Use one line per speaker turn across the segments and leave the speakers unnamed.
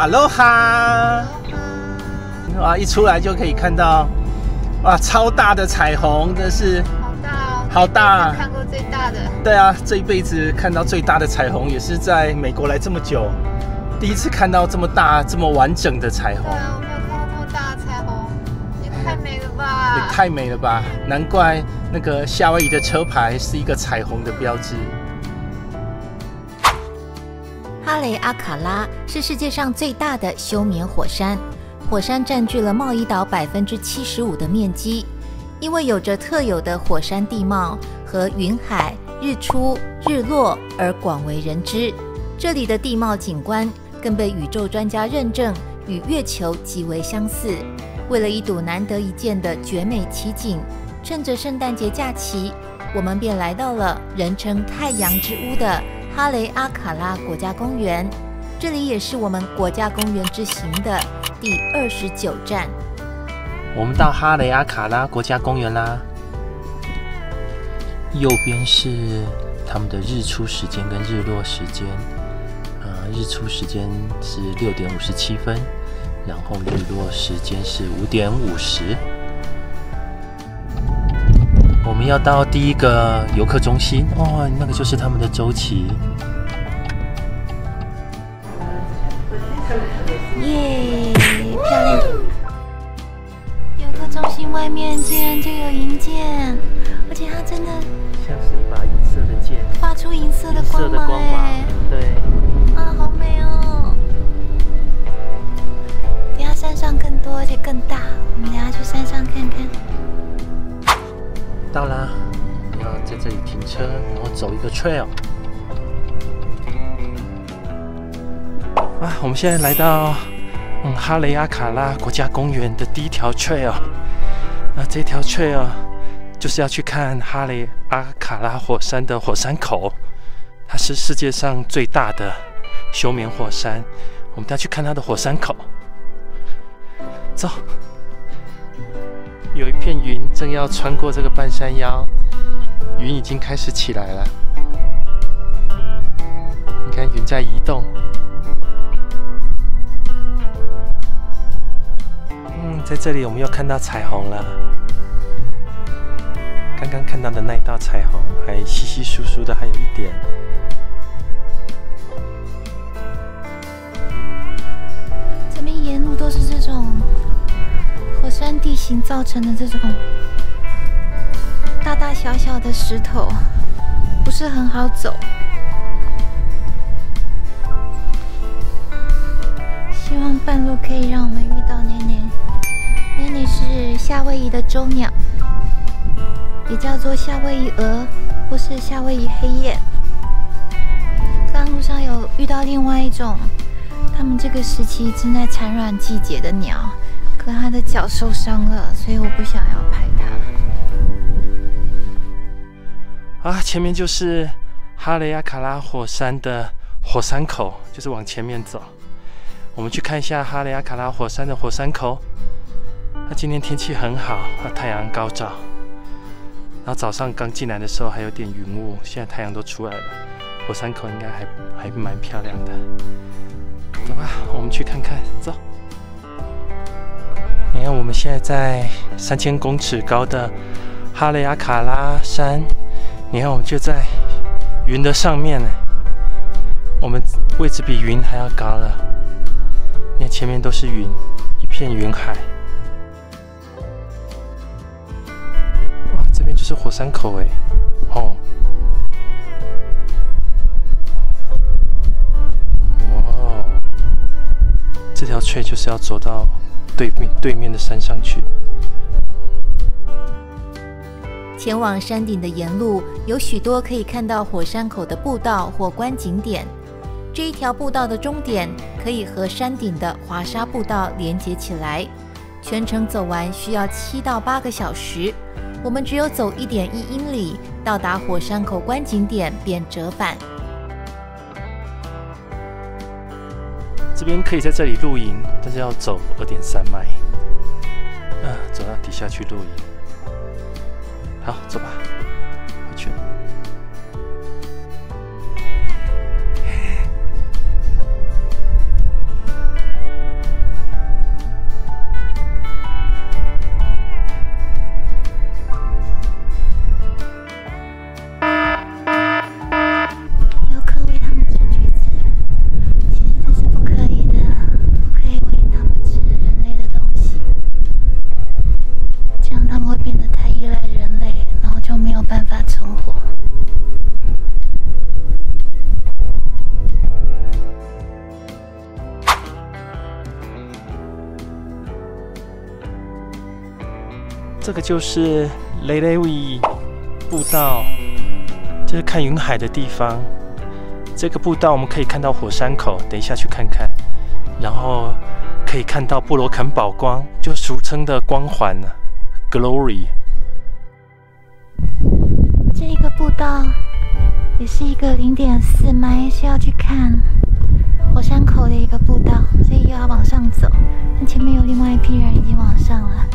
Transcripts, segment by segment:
哈喽哈！哇，一出来就可以看到，哇，超大的彩虹，真是
好大哦，
好大！
看过最大的。
对啊，这一辈子看到最大的彩虹，也是在美国来这么久，第一次看到这么大、这么完整的彩虹。
对啊，我没有看到这么大的彩虹，也太美了吧！
也太美了吧！难怪那个夏威夷的车牌是一个彩虹的标志。
哈雷阿卡拉是世界上最大的休眠火山，火山占据了茂宜岛75%的面积。因为有着特有的火山地貌和云海、日出、日落而广为人知。这里的地貌景观更被宇宙专家认证与月球极为相似。为了一睹难得一见的绝美奇景，趁着圣诞节假期，我们便来到了人称太阳之屋的哈雷阿卡拉国家公园，这里也是我们国家公园之行的第29站。
我们到哈雷阿卡拉国家公园啦，右边是他们的日出时间跟日落时间。日出时间是6点57分，然后日落时间是5点50。我们要到第一个游客中心哦，那个就是他们的周期。
耶，漂亮！游客中心外面竟然就有银剑，而且它真的
像是一把银色的剑，
发出银色的光芒哎，
对，
啊，好美哦！等下山上更多而且更大，我们等下去山上看看。
到啦，要在这里停车，然后走一个 trail。啊，我们现在来到哈雷阿卡拉国家公园的第一条 trail。这条 trail 就是要去看哈雷阿卡拉火山的火山口，它是世界上最大的休眠火山。我们要去看它的火山口。走。有一片云正要穿过这个半山腰，云已经开始起来了。你看云在移动。在这里我们又看到彩虹了。刚刚看到的那道彩虹还稀稀疏疏的，还有一点。
这边沿路都是这种火山地形造成的这种大大小小的石头，不是很好走。希望半路可以让我们遇到奈奈。奈奈是夏威夷的州鸟，也叫做夏威夷鹅或是夏威夷黑雁。刚路上有遇到另外一种，他们这个时期正在产卵季节的鸟。可他的脚受伤了，所以我不想要拍他。
前面就是哈雷阿卡拉火山的火山口，就是往前面走。我们去看一下哈雷阿卡拉火山的火山口。今天天气很好，太阳高照。然后早上刚进来的时候还有点云雾，现在太阳都出来了，火山口应该还蛮漂亮的。走吧，我们去看看，走。你看，我们现在在3000公尺高的哈雷阿卡拉山，你看我们就在云的上面呢，我们位置比云还要高了。你看前面都是云，一片云海。哇，这边就是火山口哎，哦，哇，这条trail就是要走到对面的山上去。
前往山顶的沿路有许多可以看到火山口的步道或观景点。这一条步道的终点可以和山顶的滑沙步道连接起来，全程走完需要7到8个小时。我们只有走1.1英里，到达火山口观景点便折返。
这边可以在这里露营，但是要走2.3迈。走到底下去露营。好，走吧，回去。
成火。
这个就是雷雷维步道，这是看云海的地方。这个步道我们可以看到火山口，等一下去看看。然后可以看到布罗肯堡光，就俗称的光环 （Glory）。
这个步道也是一个0.4迈，是要去看火山口的一个步道，所以又要往上走。但前面有另外一批人已经往上了。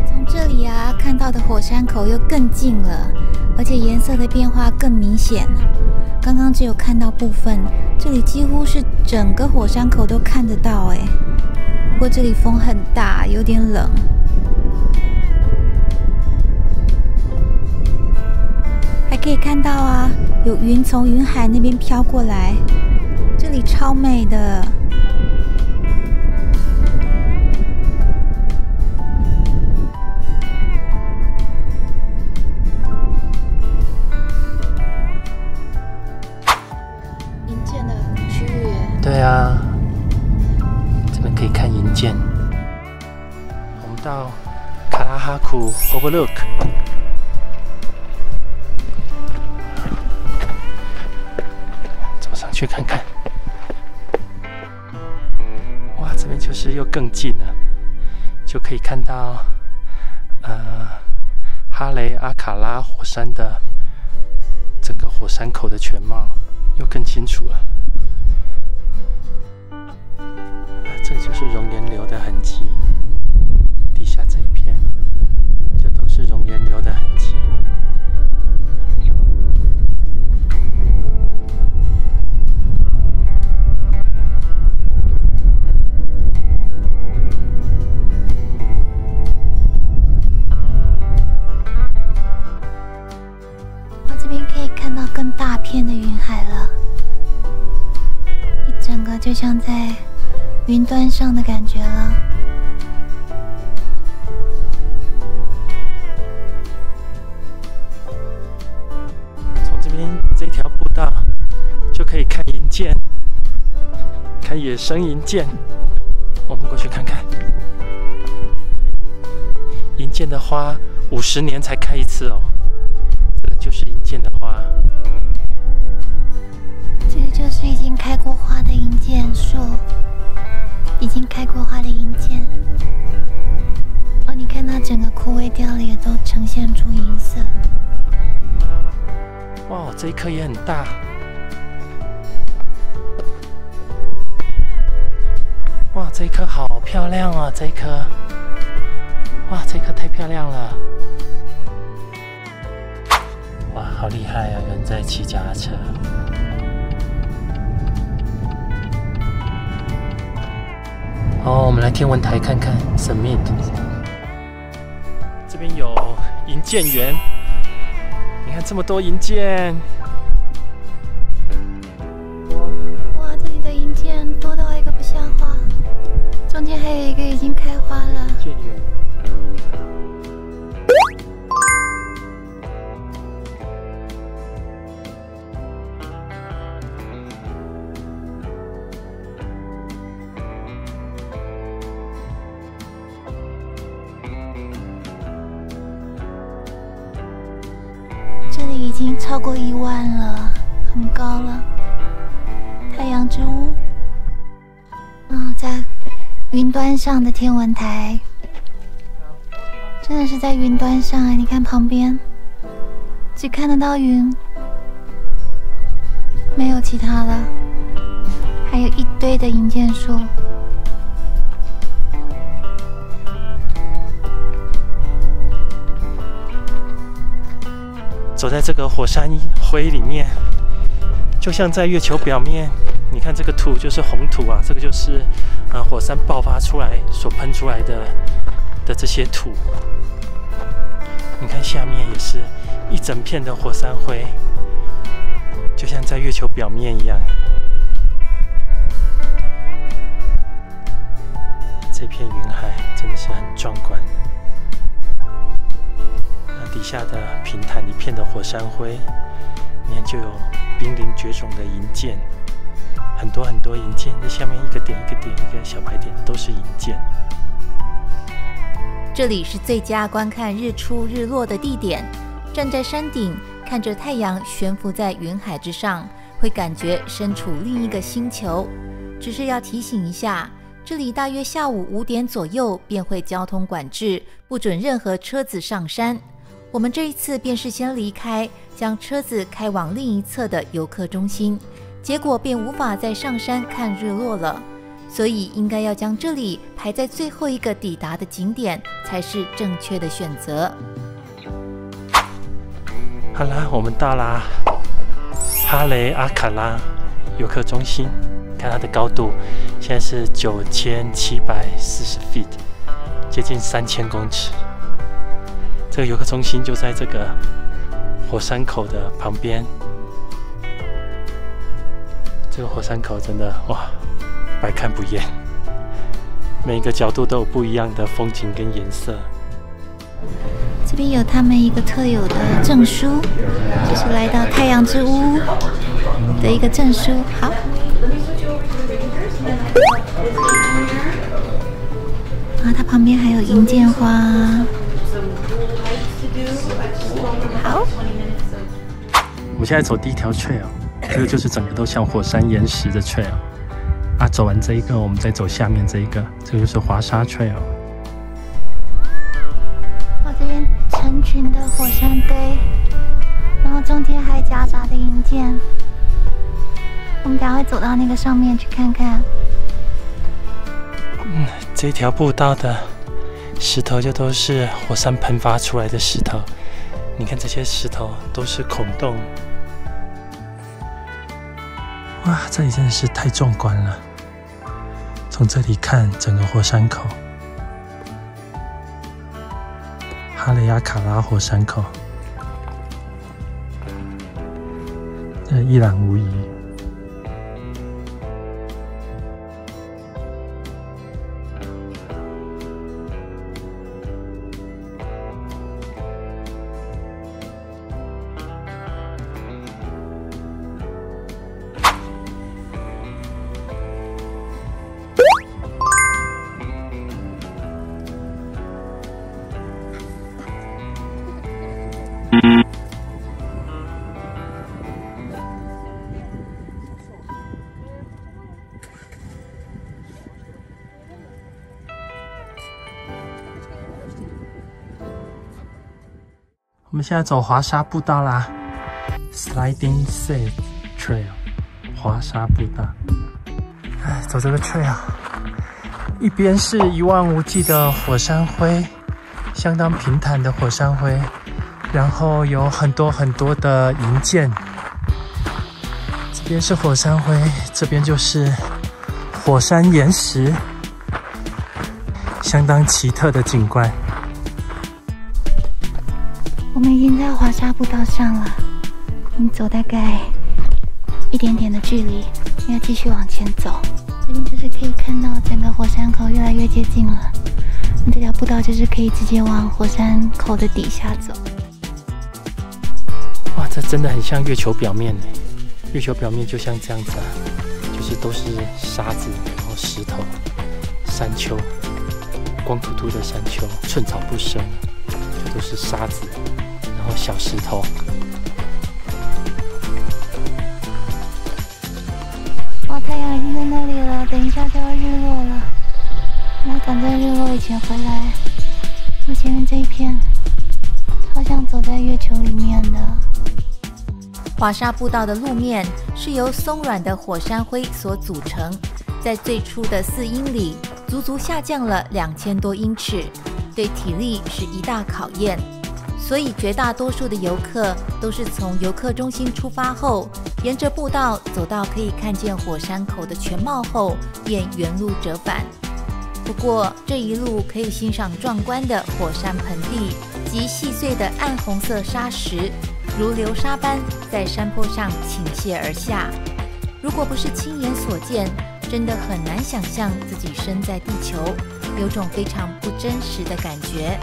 从这里啊，看到的火山口又更近了，而且颜色的变化更明显。刚刚只有看到部分，这里几乎是整个火山口都看得到哎。不过这里风很大，有点冷。还可以看到啊，有云从云海那边飘过来，这里超美的。银剑的区域。
对啊，这边可以看银剑。我们到卡拉哈库 Overlook。去看看，哇，这边就是又更近了，就可以看到哈雷阿卡拉火山的整个火山口的全貌，又更清楚了。这个就是熔岩流的痕迹，底下这一片就都是熔岩流的痕迹。
更大片的云海了，一整个就像在云端上的感觉了。
从这边这条步道就可以看银剑，看野生银剑。我们过去看看，银剑的花50年才开一次哦。这个就是银剑的花。
这个就是已经开过花的银剑树，已经开过花的银剑。哦，你看它整个枯萎掉了，也都呈现出银色。
哇，这一颗也很大。哇，这一颗好漂亮啊！这一颗，哇，这一颗太漂亮了。哇，好厉害啊！有人在骑脚踏车。哦，我们来天文台看看 Summit。这边有银剑园，你看这么多银剑。
哇，这里的银剑多到一个不像话，中间还有一个已经开花了。
剑园。
这里已经超过1万了，很高了。太阳之屋，在云端上的天文台，真的是在云端上哎！你看旁边，只看得到云，没有其他了，还有一堆的银剑树。
走在这个火山灰里面，就像在月球表面。你看这个土就是红土啊，这个就是火山爆发出来所喷出来的这些土。你看下面也是一整片的火山灰，就像在月球表面一样。这片云海真的是很壮观。那底下的平坦一片的火山灰，里面就有濒临绝种的银箭，很多很多银箭，这下面一个点一个点一个小白点都是银箭。
这里是最佳观看日出日落的地点，站在山顶看着太阳悬浮在云海之上，会感觉身处另一个星球。只是要提醒一下，这里大约下午5点左右便会交通管制，不准任何车子上山。我们这一次便是先离开，将车子开往另一侧的游客中心，结果便无法再上山看日落了。所以应该要将这里排在最后一个抵达的景点，才是正确的选择。
好啦，我们到啦哈雷阿卡拉游客中心，看它的高度，现在是9740 feet， 接近3000公尺。这个游客中心就在这个火山口的旁边。这个火山口真的哇，百看不厌，每一个角度都有不一样的风景跟颜色。
这边有他们一个特有的证书，就是来到太阳之屋的一个证书。好，啊，它旁边还有银箭花。好，
我们现在走第一条 trail， 这个就是整个都像火山岩石的 trail。啊，走完这一个，我们再走下面这一个，这个就是滑沙 trail。
哇，这边成群的火山堆，然后中间还夹杂的银箭。我们等下会走到那个上面去看看。
这条步道的石头就都是火山喷发出来的石头，你看这些石头都是孔洞。哇，这里真的是太壮观了！从这里看整个火山口，哈雷阿卡拉火山口，这一览无遗。我们现在走滑沙步道啦 ，Sliding Safe Trail， 滑沙步道。哎，走这个 trail， 一边是一望无际的火山灰，相当平坦的火山灰，然后有很多很多的银箭。这边是火山灰，这边就是火山岩石，相当奇特的景观。
我们已经在滑沙步道上了，已经走大概一点点的距离，要继续往前走。这边就是可以看到整个火山口越来越接近了，那这条步道就是可以直接往火山口的底下走。
哇，这真的很像月球表面呢！月球表面就像这样子啊，就是都是沙子，然后石头、山丘，光秃秃的山丘，寸草不生，就都是沙子。然后小石头，
哇，太阳已经在那里了，等一下就要日落了，我要赶在日落以前回来。我前面这一片，超像走在月球里面的。滑沙步道的路面是由松软的火山灰所组成，在最初的4英里，足足下降了2000多英尺，对体力是一大考验。所以绝大多数的游客都是从游客中心出发后，沿着步道走到可以看见火山口的全貌后，便原路折返。不过这一路可以欣赏壮观的火山盆地及细碎的暗红色沙石，如流沙般在山坡上倾泻而下。如果不是亲眼所见，真的很难想象自己身在地球，有种非常不真实的感觉。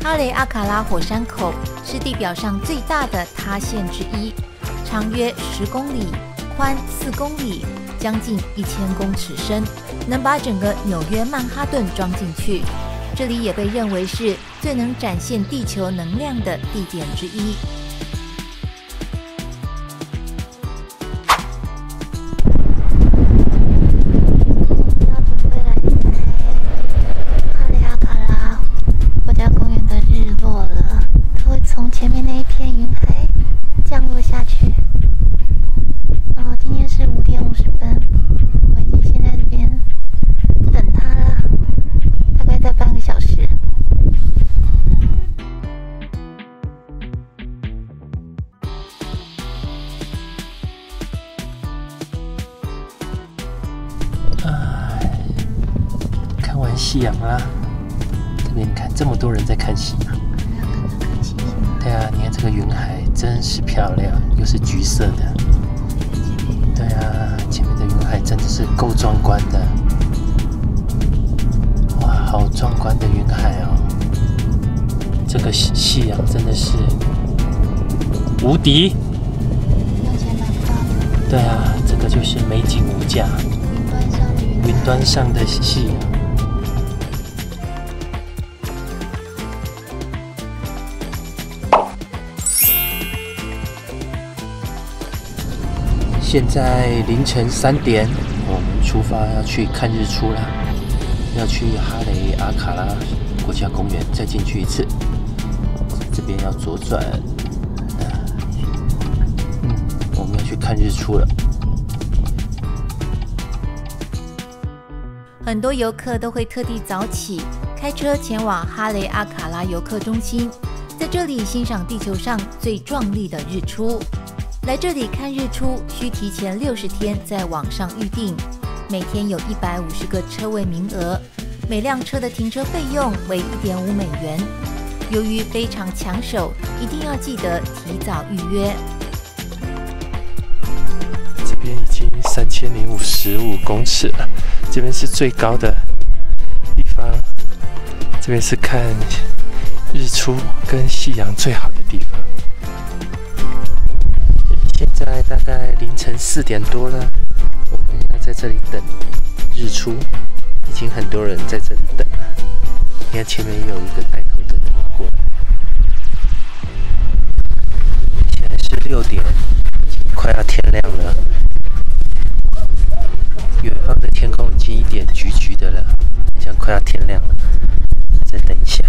哈雷阿卡拉火山口是地表上最大的塌陷之一，长约10公里，宽4公里，将近1000公尺深，能把整个纽约曼哈顿装进去。这里也被认为是最能展现地球能量的地点之一。
前面那一片云海降落下去，然后今天是5点50分，我已经先在这边等它了，大概在半个小时。
看完夕阳啦，这边你看这么多人在看夕阳。对啊，你看这个云海真是漂亮，又是橘色的。对啊，前面的云海真的是够壮观的。哇，好壮观的云海哦！这个夕阳真的是无敌。对啊，这个就是美景无价。云端上的夕阳。现在凌晨3点，我们出发要去看日出啦。要去哈雷阿卡拉国家公园再进去一次，这边要左转。我们要去看日出了。
很多游客都会特地早起，开车前往哈雷阿卡拉游客中心，在这里欣赏地球上最壮丽的日出。来这里看日出需提前60天在网上预订，每天有150个车位名额，每辆车的停车费用为1.5美元。由于非常抢手，一定要记得提早预约。
这边已经3055公尺了，这边是最高的地方，这边是看日出跟夕阳最好的地方。现在大概凌晨4点多了，我们要在这里等日出，已经很多人在这里等了。你看前面有一个带头的人过来。现在是6点，已经快要天亮了。远方的天空已经一点橘橘的了，好像快要天亮了。再等一下。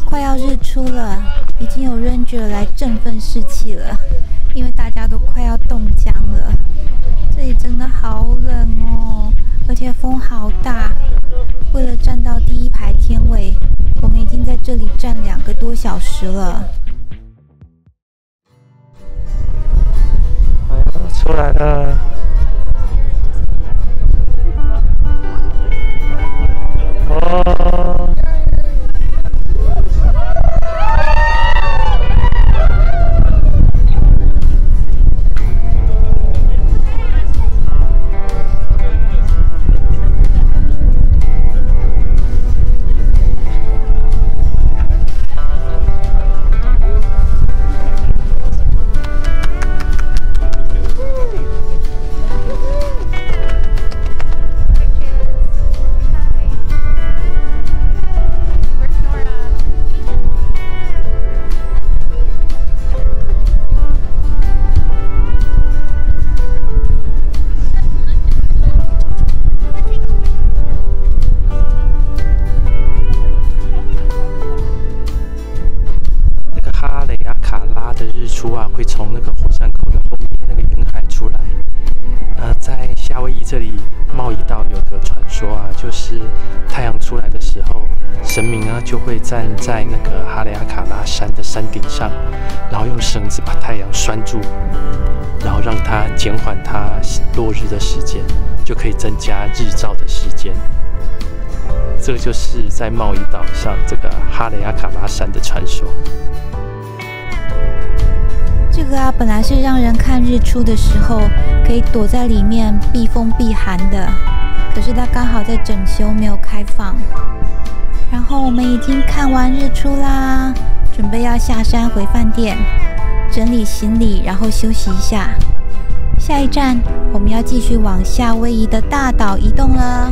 快要日出了，已经有 Ranger 来振奋士气了，因为大家都快要冻僵了。这里真的好冷哦，而且风好大。为了站到第1排天位，我们已经在这里站2个多小时了。
出来了。哦。会从那个火山口的后面那个云海出来。在夏威夷这里贸易岛有个传说啊，就是太阳出来的时候，神明呢就会站在那个哈雷阿卡拉山的山顶上，然后用绳子把太阳拴住，然后让它减缓它落日的时间，就可以增加日照的时间。这个就是在贸易岛上这个哈雷阿卡拉山的传说。
这个啊，本来是让人看日出的时候可以躲在里面避风避寒的，可是它刚好在整修，没有开放。然后我们已经看完日出啦，准备要下山回饭店，整理行李，然后休息一下。下一站，我们要继续往夏威夷的大岛移动了。